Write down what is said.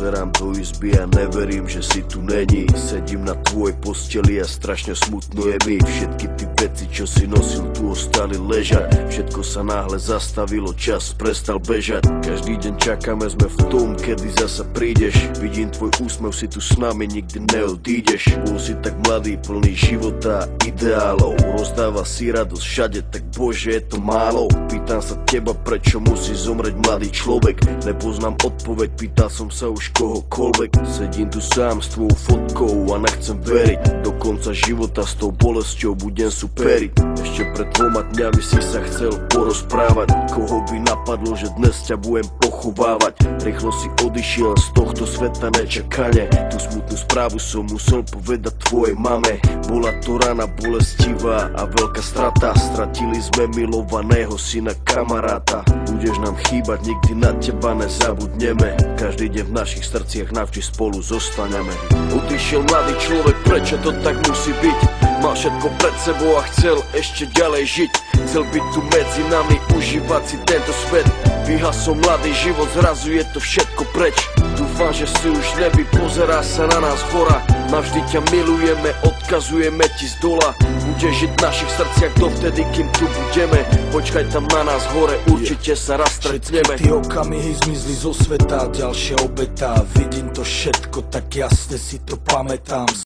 Pozerám do izby a neverím, že si tu není. Sedím na tvojej posteli a strašne smutno je mi. Všetky ty veci, čo si nosil, tu ostali ležať. Všetko sa náhle zastavilo, čas prestal bežať. Každý deň čakáme, sme v tom, kedy zasa prídeš. Vidím tvoj úsmev, si tu s nami, nikdy neodídeš. Bol si tak mladý, plný života a ideálov. Rozdáva si radosť všade, tak bože, je to málo. Pýtam sa teba, prečo musí zomrieť mladý človek. Nepoznám odpoveď, pýtal som sa už kohokoľvek. Sedím tu sám s tvojou fotkou a nechcem veriť. Do konca života s tou bolesťou budem superiť. Ešte pred 2 dňami si sa chcel porozprávať. Koho by napadlo, že dnes ťa budem pochovávať. Rýchlo si odišiel z tohto sveta nečakane. Tú smutnú správu som musel povedať tvojej mame. Bola to rana bolestivá a veľká strata. Stratili sme milovaného syna, kamaráta. Budeš nám chýbať, nikdy na teba nezabudneme. Každý deň v našich srdciach navždy spolu zostaneme. Odišiel mladý človek, prečo to tak musí byť? Mal všetko pred sebou a chcel ešte ďalej žiť. Chcel byť tu medzi nami, užívať si tento svet. Vyhasol mladý život, zrazu je to všetko preč. Dúfam, že si už v nebi, pozerá sa na nás hora. Navždy ťa milujeme, odkazujeme ti z dola. Budeš žiť v našich srdciach dovtedy, kým tu budeme. Počkaj tam na nás hore, určite sa raz stretneme. Tie okamihy zmizli zo sveta, ďalšia obeta. Vidím to všetko, tak jasne si to pamätám.